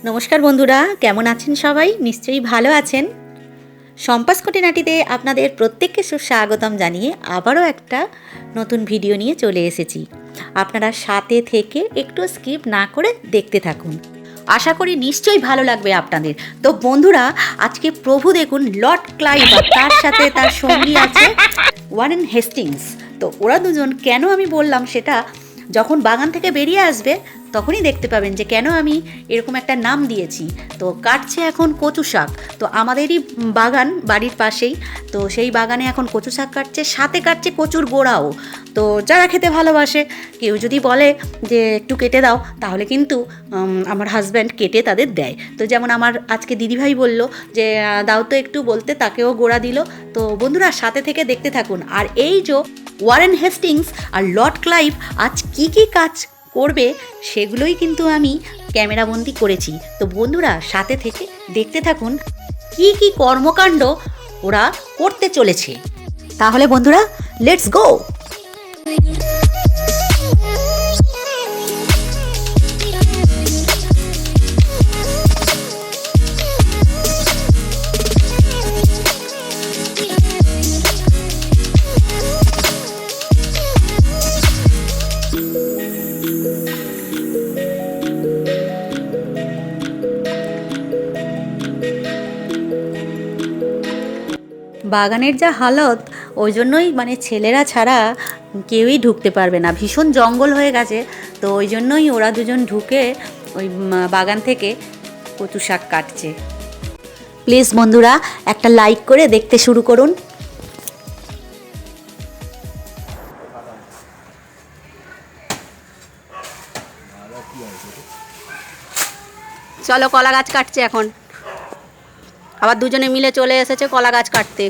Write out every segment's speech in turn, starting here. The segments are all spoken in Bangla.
নমস্কার বন্ধুরা, কেমন আছেন সবাই? নিশ্চয়ই ভালো আছেন। সম্পাস খুঁটিনাটিতে আপনাদের প্রত্যেককে সুস্বাগতম জানিয়ে আবারও একটা নতুন ভিডিও নিয়ে চলে এসেছি। আপনারা সাথে থেকে একটু স্কিপ না করে দেখতে থাকুন, আশা করি নিশ্চয়ই ভালো লাগবে আপনাদের। তো বন্ধুরা, আজকে প্রভু দেখুন লর্ড ক্লাইভ আর তার সাথে তার সঙ্গী আছে ওয়ারেন হেস্টিংস। তো ওরা দুজন কেন আমি বললাম সেটা যখন বাগান থেকে বেরিয়ে আসবে তখনই দেখতে পাবেন যে কেন আমি এরকম একটা নাম দিয়েছি। তো কাটছে এখন কচু শাক। তো আমাদেরই বাগান বাড়ির পাশেই, তো সেই বাগানে এখন কচু শাক কাটছে, সাথে কাটছে কচুর গোড়াও। তো যারা খেতে ভালোবাসে, কেউ যদি বলে যে একটু কেটে দাও, তাহলে কিন্তু আমার হাজব্যান্ড কেটে তাদের দেয়। তো যেমন আমার আজকে দিদিভাই বলল যে দাও তো একটু, বলতে তাকেও গোড়া দিল। তো বন্ধুরা সাথে থেকে দেখতে থাকুন। আর এই যে ওয়ারেন হেস্টিংস আর লর্ড ক্লাইভ আজ কি কি কাজ করবে সেগুলোই কিন্তু আমি ক্যামেরাবন্দি করেছি। তো বন্ধুরা সাথে থেকে দেখতে থাকুন কি কি কর্মকাণ্ড ওরা করতে চলেছে। তাহলে বন্ধুরা, লেটস গো। বাগানের যা হালত, ওই জন্যই মানে ছেলেরা ছাড়া কেউই ঢুকতে পারবে না, ভীষণ জঙ্গল হয়ে গেছে। তো ওই জন্যই ওরা দুজন ঢুকে ওই বাগান থেকে কচু শাক কাটছে। প্লিজ বন্ধুরা একটা লাইক করে দেখতে শুরু করুন। চলো, কলা গাছ কাটছে এখন, আবার দুজনে মিলে চলে এসেছে কলা গাছ কাটতে।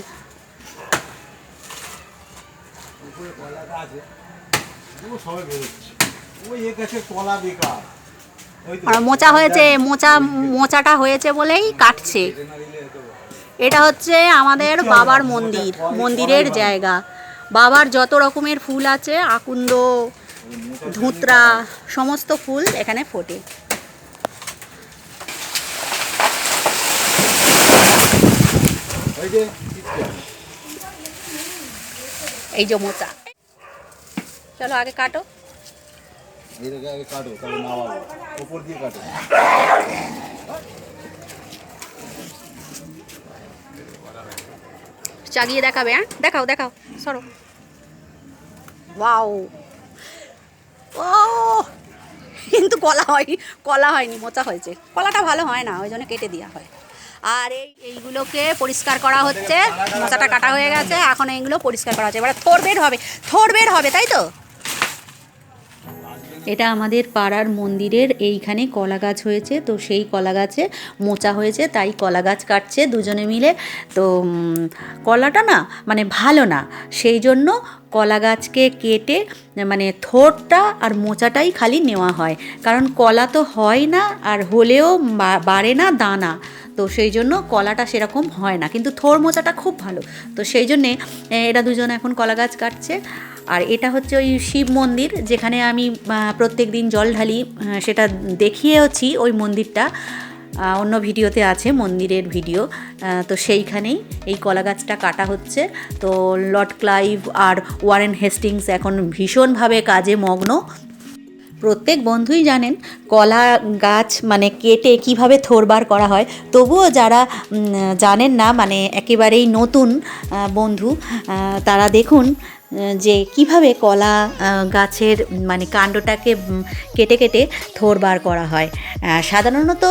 মোচা হয়েছে, মোচাটা হয়েছে বলেই কাটছে। এটা হচ্ছে আমাদের বাবার মন্দির, মন্দিরের জায়গা। বাবার যত রকমের ফুল আছে, আকুন্দ, ধুতরা, সমস্ত ফুল এখানে ফোটে। এই যে মোচা। চলো আগে কাটো। চাগিয়ে দেখাবে? হ্যাঁ, দেখাও দেখাও, সরো। ওয়াও, ও কিন্তু কলা হয়নি, মোচা হয়েছে। কলাটা ভালো হয় না, ওই জন্য কেটে দেওয়া হয়। আর এইগুলোকে পরিষ্কার করা হচ্ছে। মোচাটা কাটা হয়ে গেছে, এখন এইগুলো পরিষ্কার করা হচ্ছে। এবার থোড় বের হবে, তাই তো? এটা আমাদের পাড়ার মন্দিরের এইখানে কলা গাছ হয়েছে, তো সেই কলা গাছে মোচা হয়েছে, তাই কলা গাছ কাটছে দুজনে মিলে। তো কলাটা না মানে ভালো না, সেই জন্য কলা গাছকে কেটে মানে থোড়টা আর মোচাটাই খালি নেওয়া হয়, কারণ কলা তো হয় না, আর হলেও বাড়ে না দানা। তো সেই জন্য কলাটা সেরকম হয় না, কিন্তু থোড় মোচাটা খুব ভালো। তো সেই জন্যে এরা দুজন এখন কলা গাছ কাটছে। আর এটা হচ্ছে ওই শিব মন্দির, যেখানে আমি প্রত্যেক দিন জল ঢালি, সেটা দেখিয়েওছি। ওই মন্দিরটা অন্য ভিডিওতে আছে, মন্দিরের ভিডিও। তো সেইখানেই এই কলা গাছটা কাটা হচ্ছে। তো লর্ড ক্লাইভ আর ওয়ারেন হেস্টিংস এখন ভীষণভাবে কাজে মগ্ন। প্রত্যেক বন্ধুই জানেন কলা গাছ মানে কেটে কিভাবে থোড়বার করা হয়, তবুও যারা জানেন না, মানে একেবারেই নতুন বন্ধু, তারা দেখুন যে কিভাবে কলা গাছের মানে কাণ্ডটাকে কেটে কেটে থোড়বার করা হয়। সাধারণত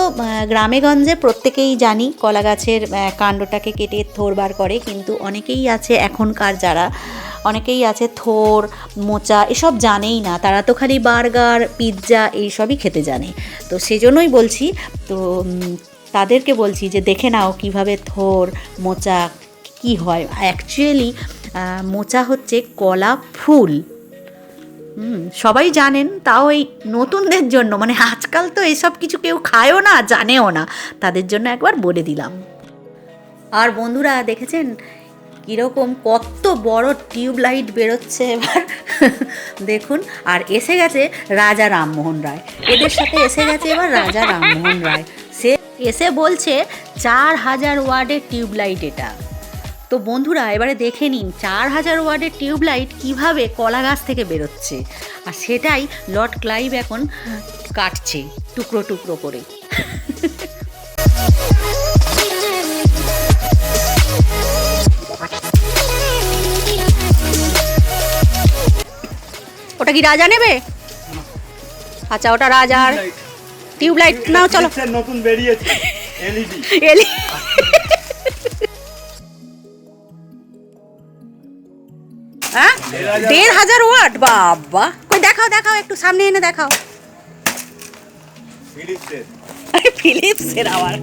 গ্রামেগঞ্জে প্রত্যেকেই জানি কলা গাছের কাণ্ডটাকে কেটে থোড়বার করে, কিন্তু অনেকেই আছে এখনকার যারা, অনেকেই আছে থোড় মোচা এসব জানেই না, তারা তো খালি বার্গার পিৎজা এইসবই খেতে জানে। তো সেজন্যই বলছি, তো তাদেরকে বলছি যে দেখে নাও কিভাবে থোড় মোচা কি হয়। অ্যাকচুয়ালি মোচা হচ্ছে কলা ফুল। সবাই জানেন, তাও এই নতুনদের জন্য, মানে আজকাল তো এসব কিছু কেউ খায়ও না, জানেও না, তাদের জন্য একবার বলে দিলাম। আর বন্ধুরা দেখেছেন কীরকম কত বড় টিউবলাইট বেরোচ্ছে এবার দেখুন। আর এসে গেছে রাজা রামমোহন রায়, এদের সাথে এসে গেছে এবার রাজা রামমোহন রায়। এসে বলছে 4000 ওয়াটের টিউবলাইট এটা। তো বন্ধুরা এবারে দেখে নিন 4000 ওয়াটের টিউবলাইট কীভাবে কলা গাছ থেকে বেরোচ্ছে, আর সেটাই লর্ড ক্লাইভ এখন কাটছে টুকরো টুকরো করে। ওটা কি রাজা নেবে? আচ্ছা ওটা রাজার টিউবলাইট নাও, চলো। নতুন বেরিয়েছে এলইডি। 1500 ওয়াট, বাবা কই দেখাও দেখাও, একটু সামনে এনে দেখাও। ফিলিপসের আবার।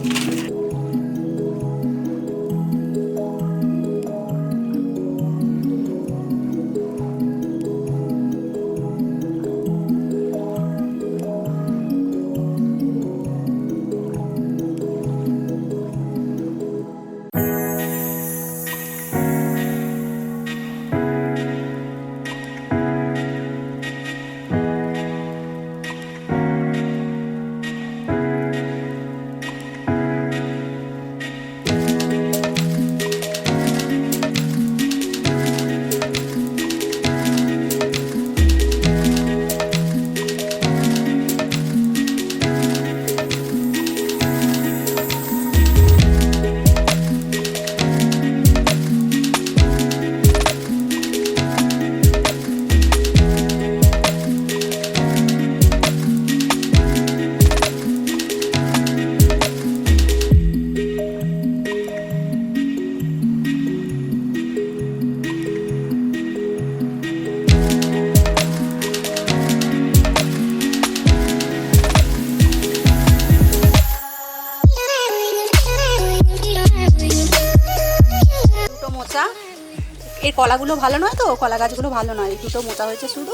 এর কলাগুলো ভালো নয় তো, কলা গাছগুলো ভালো নয়, এই দুটো মোচা হয়েছে শুধু,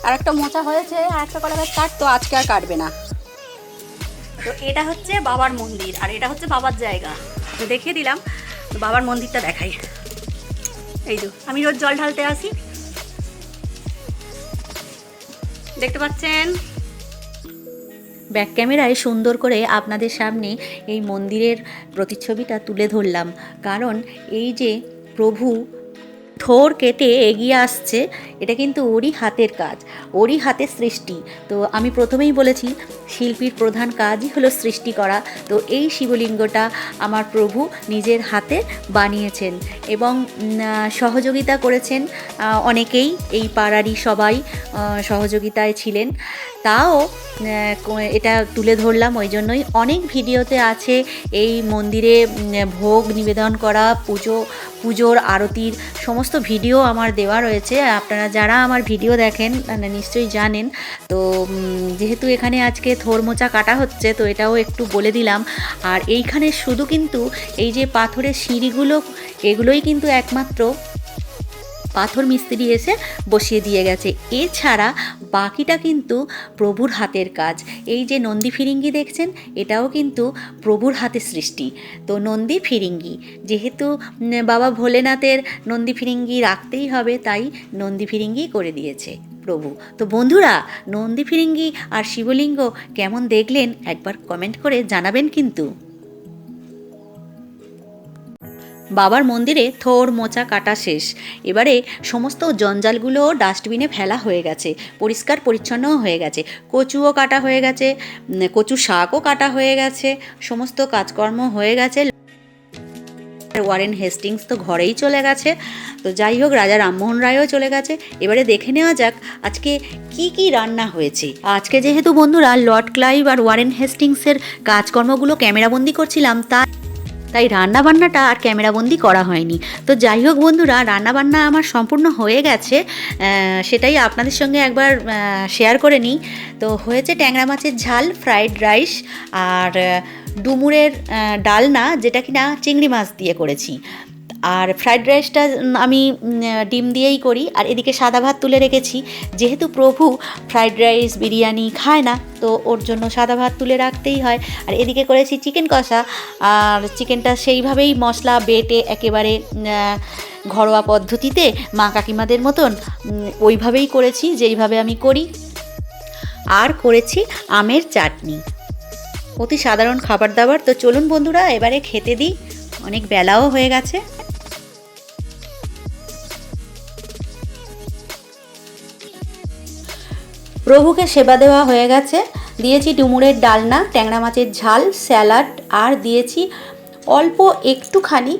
আর একটা মোচা হয়েছে, আর একটা কলা গাছ কাটতো, আজকে আর কাটবে না। তো এটা হচ্ছে বাবার মন্দির, আর এটা হচ্ছে বাবার জায়গা, তো দেখিয়ে দিলাম। তো বাবার মন্দিরটা দেখাই, এই যে আমি রোজ জল ঢালতে আসি, দেখতে পাচ্ছেন। ব্যাক ক্যামেরায় সুন্দর করে আপনাদের সামনে এই মন্দিরের প্রতিচ্ছবিটা তুলে ধরলাম, কারণ এই যে প্রভু থোর কেটে এগিয়ে আসছে, এটা কিন্তু ওরই হাতের কাজ, ওরই হাতের সৃষ্টি। তো আমি প্রথমেই বলেছি শিল্পীর প্রধান কাজই হলো সৃষ্টি করা। তো এই শিবলিঙ্গটা আমার প্রভু নিজের হাতে বানিয়েছেন এবং সহযোগিতা করেছেন অনেকেই, এই পাড়ারই সবাই সহযোগিতায় ছিলেন। তাও এটা তুলে ধরলাম ওই জন্যই। অনেক ভিডিওতে আছে এই মন্দিরে ভোগ নিবেদন করা, পুজোর আরতির সমস্ত ভিডিও আমার দেওয়া রয়েছে, আপনারা যারা আমার ভিডিও দেখেন নিশ্চয়ই জানেন। তো যেহেতু এখানে আজকে থোর মোচা কাটা হচ্ছে, তো এটাও একটু বলে দিলাম। আর এইখানে শুধু কিন্তু এই যে পাথরের সিঁড়িগুলো, এগুলোই কিন্তু একমাত্র পাথর মিস্ত্রি এসে বসিয়ে দিয়ে গেছে, এছাড়া বাকিটা কিন্তু প্রভুর হাতের কাজ। এই যে নন্দী ফিরিঙ্গি দেখছেন, এটাও কিন্তু প্রভুর হাতের সৃষ্টি। তো নন্দী ফিরিঙ্গি, যেহেতু বাবা ভোলেনাথের নন্দী ফিরিঙ্গি রাখতেই হবে, তাই নন্দী ফিরিঙ্গি করে দিয়েছে প্রভু। তো বন্ধুরা, নন্দী ফিরিঙ্গি আর শিবলিঙ্গ কেমন দেখলেন একবার কমেন্ট করে জানাবেন কিন্তু। বাবার মন্দিরে থোর মোচা কাটা শেষ, এবারে সমস্ত জঞ্জালগুলো ডাস্টবিনে ফেলা হয়ে গেছে, পরিষ্কার পরিচ্ছন্নও হয়ে গেছে, কচুও কাটা হয়ে গেছে, কচু শাকও কাটা হয়ে গেছে, সমস্ত কাজকর্ম হয়ে গেছে। ওয়ারেন হেস্টিংস তো ঘরেই চলে গেছে। তো যাই হোক, রাজা রামমোহন রায়ও চলে গেছে। এবারে দেখে নেওয়া যাক আজকে কি কি রান্না হয়েছে। আজকে যেহেতু বন্ধুরা লর্ড ক্লাইভ আর ওয়ারেন হেস্টিংসের কাজকর্মগুলো ক্যামেরাবন্দি করছিলাম, তাই রান্নাবান্নাটা আর ক্যামেরাবন্দি করা হয়নি। তো যাই হোক বন্ধুরা, রান্নাবান্না আমার সম্পূর্ণ হয়ে গেছে, সেটাই আপনাদের সঙ্গে একবার শেয়ার করে নিই। তো হয়েছে ট্যাংরা মাছের ঝাল, ফ্রাইড রাইস, আর ডুমুরের ডালনা, যেটা কিনা চিংড়ি মাছ দিয়ে করেছি। আর ফ্রাইড রাইসটা আমি ডিম দিয়েই করি। আর এদিকে সাদা ভাত তুলে রেখেছি, যেহেতু প্রভু ফ্রাইড রাইস বিরিয়ানি খায় না, তো ওর জন্য সাদা ভাত তুলে রাখতেই হয়। আর এদিকে করেছি চিকেন কষা, আর চিকেনটা সেইভাবেই মশলা বেটে একেবারে ঘরোয়া পদ্ধতিতে মা কাকিমাদের মতন ওইভাবেই করেছি যেইভাবে আমি করি। আর করেছি আমের চাটনি। অতি সাধারণ খাবার দাবার। তো চলুন বন্ধুরা এবারে খেতে দিই, অনেক বেলাও হয়ে গেছে। প্রভুকে সেবা দেওয়া হয়ে গেছে। দিয়েছি ডুমুরের ডালনা, ট্যাংরা মাছের ঝাল, স্যালাড, আর দিয়েছি অল্প একটুখানি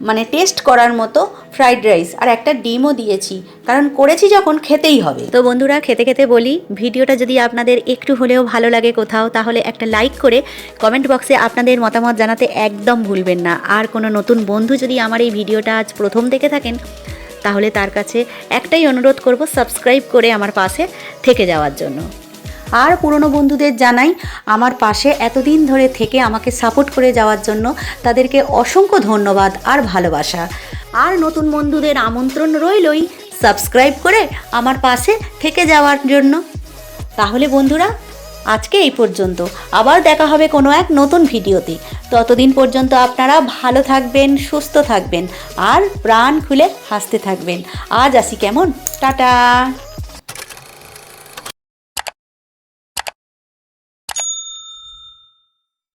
মানে টেস্ট করার মতো ফ্রাইড রাইস, আর একটা ডিমও দিয়েছি, কারণ করেছি যখন খেতেই হবে। তো বন্ধুরা খেতে খেতে বলি, ভিডিওটা যদি আপনাদের একটু হলেও ভালো লাগে কোথাও, তাহলে একটা লাইক করে কমেন্ট বক্সে আপনাদের মতামত জানাতে একদম ভুলবেন না। আর কোনো নতুন বন্ধু যদি আমার এই ভিডিওটা আজ প্রথম দেখে থাকেন, তাহলে তার কাছে একটাই অনুরোধ করব, সাবস্ক্রাইব করে আমার পাশে থেকে যাওয়ার জন্য। আর পুরনো বন্ধুদের জানাই আমার পাশে এতদিন ধরে থেকে আমাকে সাপোর্ট করে যাওয়ার জন্য, তাদেরকে অসংখ্য ধন্যবাদ আর ভালোবাসা। আর নতুন বন্ধুদের আমন্ত্রণ রইলই সাবস্ক্রাইব করে আমার পাশে থেকে যাওয়ার জন্য। তাহলে বন্ধুরা আজকে এই পর্যন্ত, আবার দেখা হবে কোনো এক নতুন ভিডিওতে। ততদিন পর্যন্ত আপনারা ভালো থাকবেন, সুস্থ থাকবেন আর প্রাণ খুলে হাসতে থাকবেন। আজ আসি কেমন, টাটা।